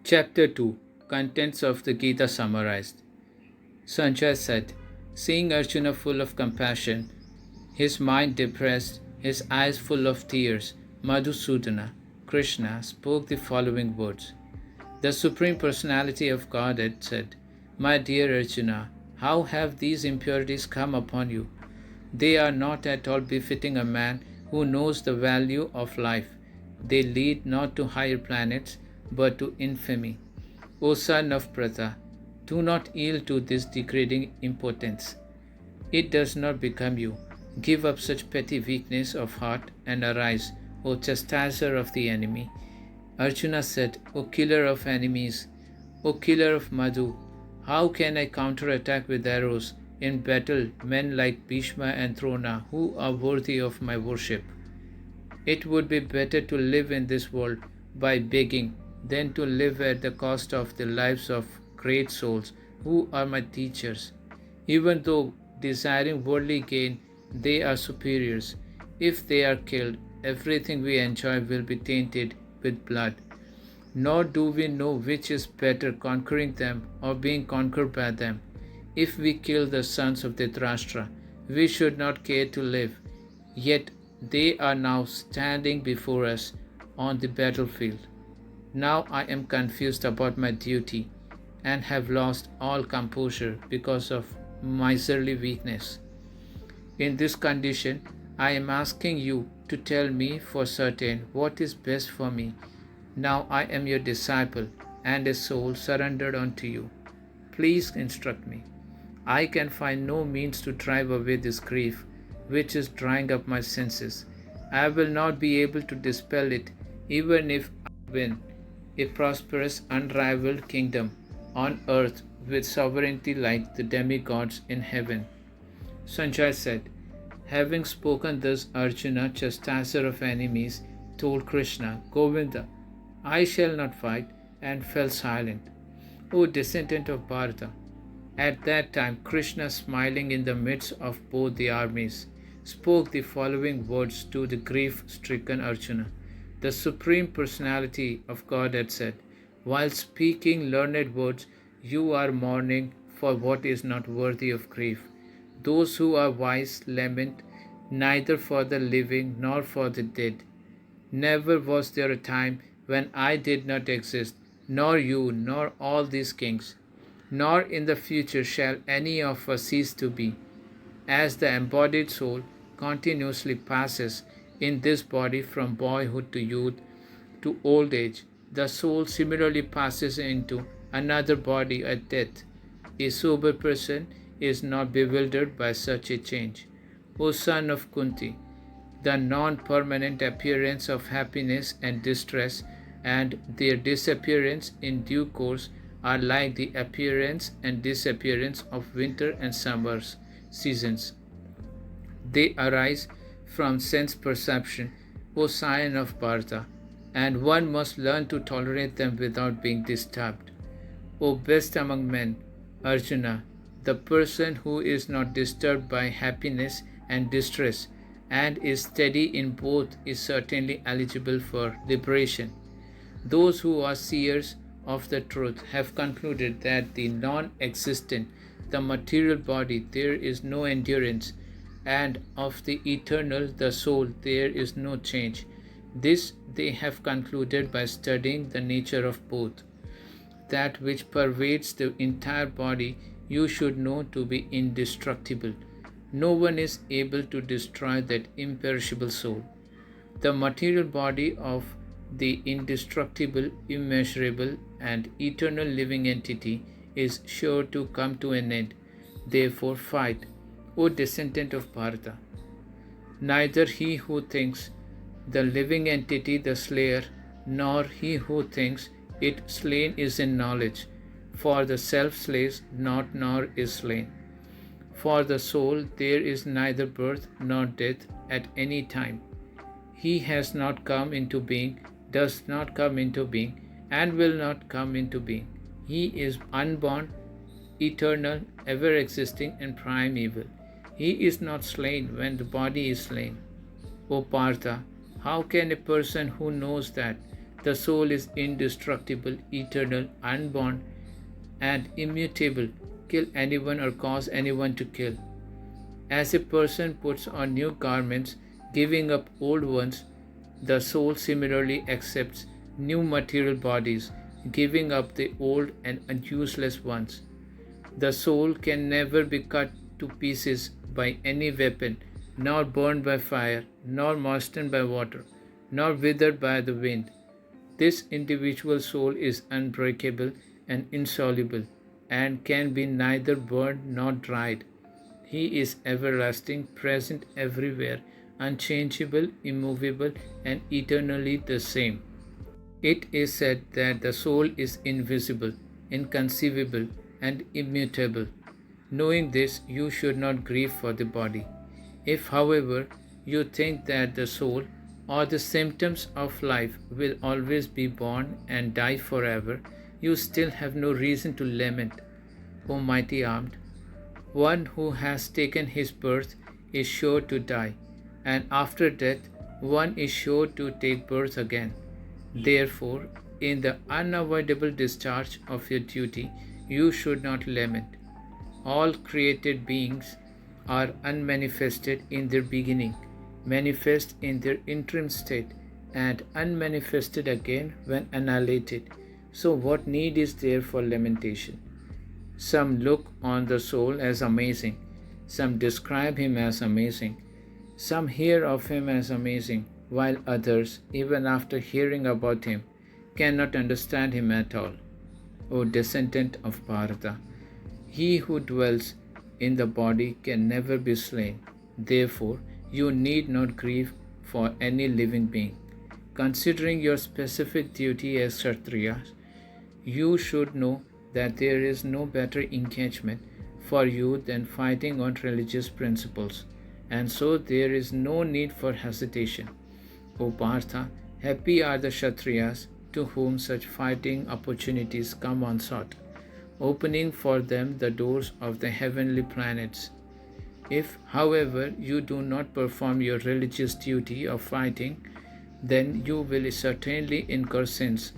Chapter 2. Contents of the Gita summarized. Sanjay said, seeing Arjuna full of compassion, his mind depressed, his eyes full of tears, Madhusudana, Krishna, spoke the following words. The Supreme Personality of Godhead said, my dear Arjuna, how have these impurities come upon you? They are not at all befitting a man who knows the value of life. They lead not to higher planets, but to infamy. O son of Pratha, do not yield to this degrading impotence. It does not become you. Give up such petty weakness of heart and arise, O chastiser of the enemy. Arjuna said, O killer of enemies, O killer of Madhu, how can I counterattack with arrows in battle men like Bhishma and Drona who are worthy of my worship? It would be better to live in this world by begging than to live at the cost of the lives of great souls who are my teachers. Even though desiring worldly gain, they are superiors. If they are killed, everything we enjoy will be tainted with blood. Nor do we know which is better, conquering them or being conquered by them. If we kill the sons of Dhritarashtra, we should not care to live. Yet they are now standing before us on the battlefield. Now I am confused about my duty and have lost all composure because of miserly weakness. In this condition, I am asking you to tell me for certain what is best for me. Now I am your disciple and a soul surrendered unto you. Please instruct me. I can find no means to drive away this grief which is drying up my senses. I will not be able to dispel it even if I win a prosperous, unrivaled kingdom on earth with sovereignty like the demigods in heaven. Sanjay said, having spoken thus, Arjuna, chastiser of enemies, told Krishna, Govinda, I shall not fight, and fell silent. O descendant of Bharata! At that time, Krishna, smiling in the midst of both the armies, spoke the following words to the grief-stricken Arjuna. The Supreme Personality of Godhead said, while speaking learned words, you are mourning for what is not worthy of grief. Those who are wise lament neither for the living nor for the dead. Never was there a time when I did not exist, nor you, nor all these kings, nor in the future shall any of us cease to be. As the embodied soul continuously passes in this body from boyhood to youth to old age, the soul similarly passes into another body at death. A sober person is not bewildered by such a change. O son of Kunti, the non-permanent appearance of happiness and distress and their disappearance in due course are like the appearance and disappearance of winter and summer seasons. They arise from sense perception, O scion of Bharata, and one must learn to tolerate them without being disturbed. O best among men, Arjuna, the person who is not disturbed by happiness and distress and is steady in both is certainly eligible for liberation. Those who are seers of the truth have concluded that the non-existent, the material body, there is no endurance, and of the eternal, the soul, there is no change. This they have concluded by studying the nature of both. That which pervades the entire body you should know to be indestructible. No one is able to destroy that imperishable soul. The material body of the indestructible, immeasurable, and eternal living entity is sure to come to an end. Therefore fight, O descendant of Bharata. Neither he who thinks the living entity the slayer, nor he who thinks it slain is in knowledge, for the self slays not nor is slain. For the soul there is neither birth nor death at any time. He has not come into being, does not come into being, and will not come into being. He is unborn, eternal, ever existing, and primeval. He is not slain when the body is slain. O Partha, how can a person who knows that The soul is indestructible, eternal, unborn, and immutable. Kill anyone or cause anyone to kill. As a person puts on new garments, giving up old ones, the soul similarly accepts new material bodies, giving up the old and useless ones. The soul can never be cut to pieces by any weapon, nor burned by fire, nor moistened by water, nor withered by the wind. This individual soul is unbreakable and insoluble, and can be neither burned nor dried. He is everlasting, present everywhere, unchangeable, immovable, and eternally the same. It is said that the soul is invisible, inconceivable, and immutable. Knowing this, you should not grieve for the body. If, however, you think that the soul or the symptoms of life will always be born and die forever, you still have no reason to lament, O mighty armed. One who has taken his birth is sure to die, and after death one is sure to take birth again. Therefore, in the unavoidable discharge of your duty, you should not lament. All created beings are unmanifested in their beginning, manifest in their interim state, and unmanifested again when annihilated. So, what need is there for lamentation? Some look on the soul as amazing, some describe him as amazing, some hear of him as amazing, while others, even after hearing about him, cannot understand him at all. O descendant of Bharata, he who dwells in the body can never be slain. Therefore, you need not grieve for any living being. Considering your specific duty as Kshatriyas, you should know that there is no better engagement for you than fighting on religious principles, and so there is no need for hesitation. O Partha, happy are the Kshatriyas to whom such fighting opportunities come unsought, opening for them the doors of the heavenly planets. If, however, you do not perform your religious duty of fighting, then you will certainly incur sins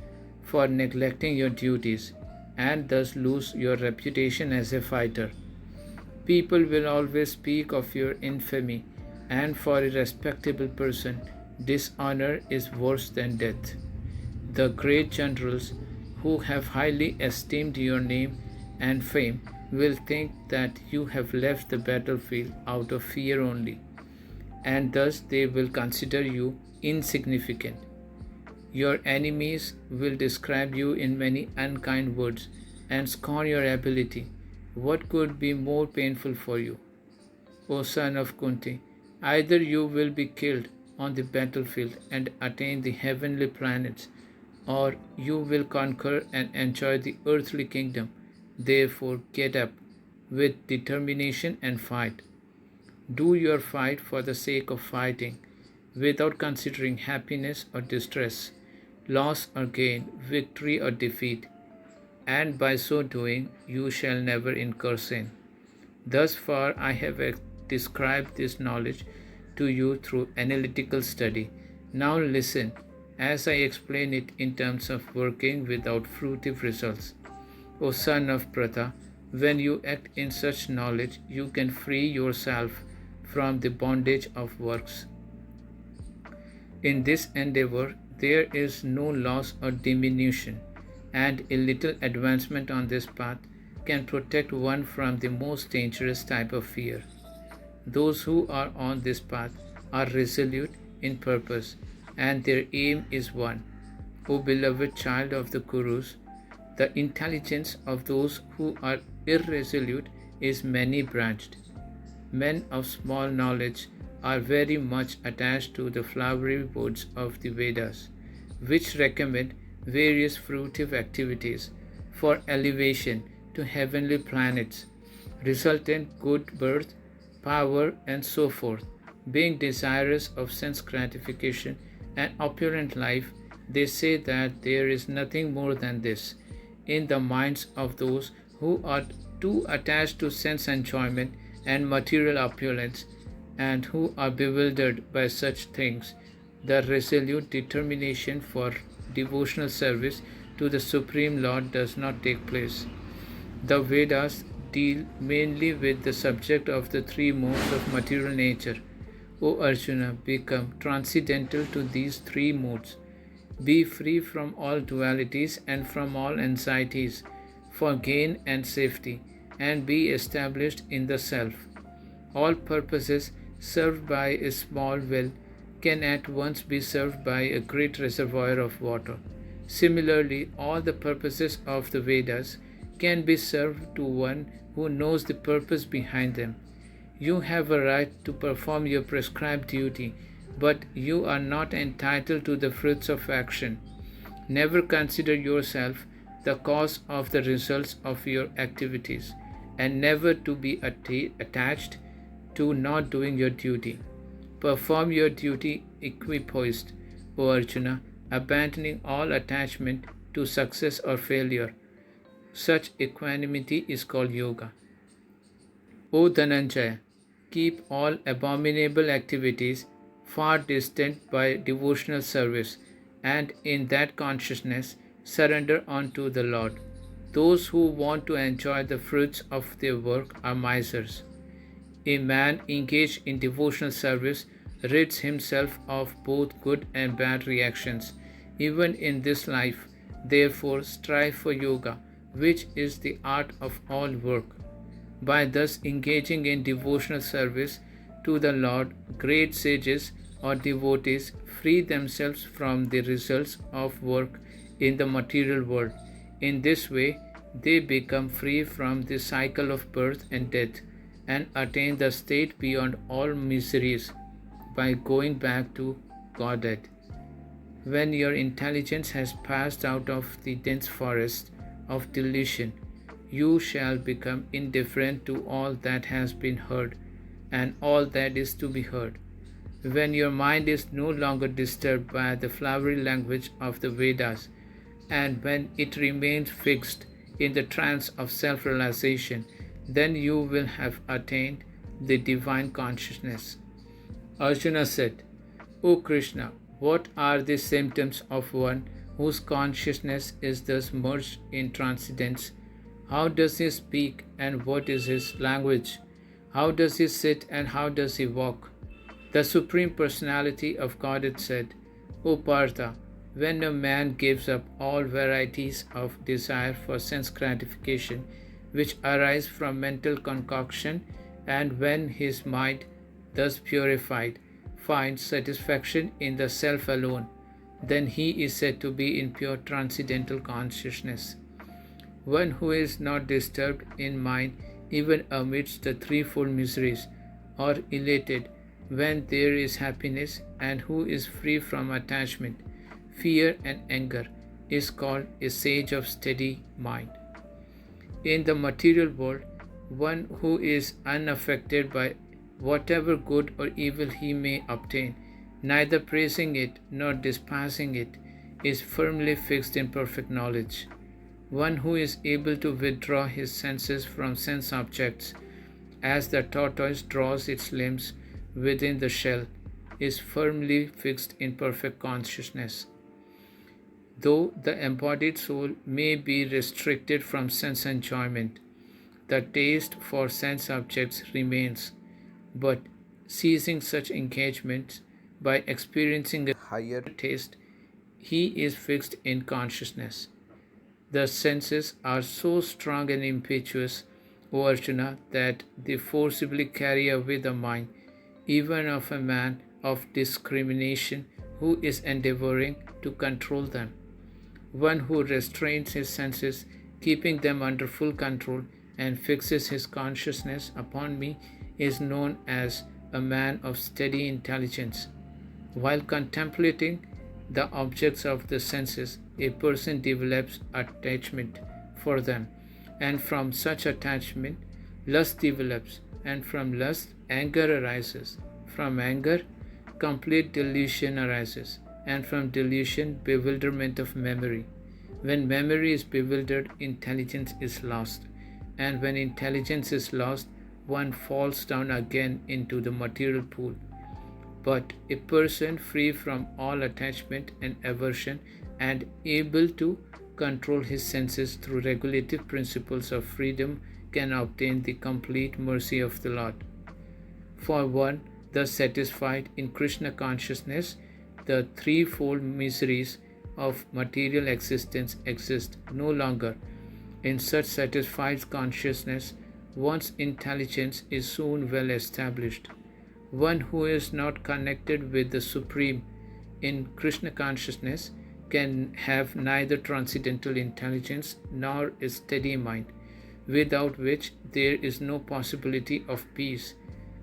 for neglecting your duties, and thus lose your reputation as a fighter. People will always speak of your infamy, and for a respectable person, dishonor is worse than death. The great generals who have highly esteemed your name and fame will think that you have left the battlefield out of fear only, and thus they will consider you insignificant. Your enemies will describe you in many unkind words and scorn your ability. What could be more painful for you? O son of Kunti, either you will be killed on the battlefield and attain the heavenly planets, or you will conquer and enjoy the earthly kingdom. Therefore, get up with determination and fight. Do your fight for the sake of fighting, without considering happiness or distress, loss or gain, victory or defeat, and by so doing you shall never incur sin. Thus far I have described this knowledge to you through analytical study. Now listen as I explain it in terms of working without fruitive results. O son of Pratha, when you act in such knowledge, you can free yourself from the bondage of works. In this endeavor, there is no loss or diminution, and a little advancement on this path can protect one from the most dangerous type of fear. Those who are on this path are resolute in purpose, and their aim is one. O beloved child of the Kurus, the intelligence of those who are irresolute is many-branched. Men of small knowledge are very much attached to the flowery woods of the Vedas, which recommend various fruitive activities for elevation to heavenly planets, resultant good birth, power, and so forth. Being desirous of sense gratification and opulent life, they say that there is nothing more than this. In the minds of those who are too attached to sense enjoyment and material opulence, and who are bewildered by such things, the resolute determination for devotional service to the Supreme Lord does not take place. The Vedas deal mainly with the subject of the three modes of material nature. O Arjuna, become transcendental to these three modes. Be free from all dualities and from all anxieties for gain and safety, and be established in the self. All purposes served by a small well can at once be served by a great reservoir of water. Similarly, all the purposes of the Vedas can be served to one who knows the purpose behind them. You have a right to perform your prescribed duty, but you are not entitled to the fruits of action. Never consider yourself the cause of the results of your activities, and never to be attached to not doing your duty. Perform your duty equipoised, O Arjuna, abandoning all attachment to success or failure. Such equanimity is called yoga. O Dhananjaya, keep all abominable activities far distant by devotional service, and in that consciousness surrender unto the Lord. Those who want to enjoy the fruits of their work are misers. A man engaged in devotional service rids himself of both good and bad reactions, even in this life. Therefore, strive for yoga, which is the art of all work. By thus engaging in devotional service to the Lord, great sages or devotees free themselves from the results of work in the material world. In this way, they become free from the cycle of birth and death and attain the state beyond all miseries by going back to Godhead. When your intelligence has passed out of the dense forest of delusion, you shall become indifferent to all that has been heard and all that is to be heard. When your mind is no longer disturbed by the flowery language of the Vedas, and when it remains fixed in the trance of self-realization, then you will have attained the divine consciousness. Arjuna said, O Krishna, what are the symptoms of one whose consciousness is thus merged in transcendence? How does he speak, and what is his language? How does he sit, and how does he walk? The Supreme Personality of Godhead said, O Partha, when a man gives up all varieties of desire for sense gratification, which arise from mental concoction, and when his mind, thus purified, finds satisfaction in the self alone, then he is said to be in pure transcendental consciousness. One who is not disturbed in mind even amidst the threefold miseries, or elated when there is happiness, and who is free from attachment, fear and anger, is called a sage of steady mind. In the material world, one who is unaffected by whatever good or evil he may obtain, neither praising it nor despising it, is firmly fixed in perfect knowledge. One who is able to withdraw his senses from sense objects, as the tortoise draws its limbs within the shell, is firmly fixed in perfect consciousness. Though the embodied soul may be restricted from sense enjoyment, the taste for sense objects remains, but ceasing such engagements by experiencing a higher taste, he is fixed in consciousness. The senses are so strong and impetuous, O Arjuna, that they forcibly carry away the mind, even of a man of discrimination who is endeavoring to control them. One who restrains his senses, keeping them under full control, and fixes his consciousness upon me, is known as a man of steady intelligence. While contemplating the objects of the senses, a person develops attachment for them, and from such attachment, lust develops, and from lust, anger arises. From anger, complete delusion arises, and from delusion, bewilderment of memory. When memory is bewildered, intelligence is lost, and when intelligence is lost, one falls down again into the material pool. but a person free from all attachment and aversion and able to control his senses through regulative principles of freedom can obtain the complete mercy of the Lord. For one thus satisfied in Krishna consciousness, the threefold miseries of material existence exist no longer. In such satisfied consciousness, one's intelligence is soon well established. One who is not connected with the Supreme in Krishna consciousness can have neither transcendental intelligence nor a steady mind, without which there is no possibility of peace.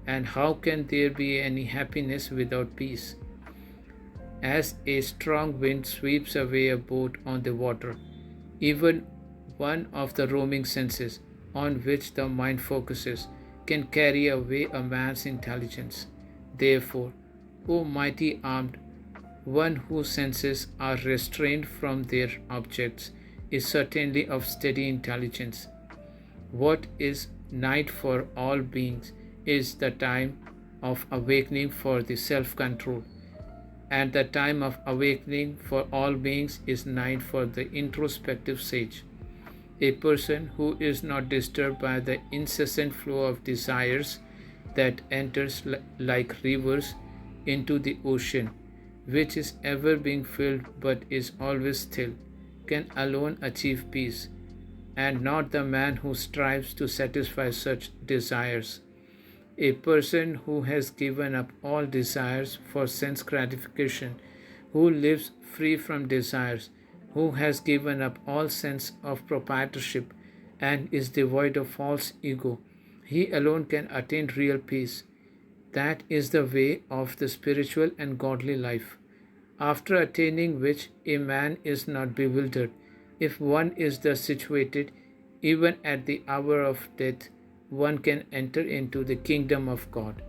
And how can there be any happiness without peace? As a strong wind sweeps away a boat on the water, even one of the roaming senses on which the mind focuses can carry away a man's intelligence. Therefore, O mighty armed, one whose senses are restrained from their objects is certainly of steady intelligence. What is night for all beings is the time of awakening for the self-control, and the time of awakening for all beings is night for the introspective sage. A person who is not disturbed by the incessant flow of desires that enters like rivers into the ocean, which is ever being filled but is always still, can alone achieve peace, and not the man who strives to satisfy such desires. A person who has given up all desires for sense gratification, who lives free from desires, who has given up all sense of proprietorship and is devoid of false ego, he alone can attain real peace. That is the way of the spiritual and godly life, after attaining which a man is not bewildered. If one is thus situated, even at the hour of death, one can enter into the kingdom of God.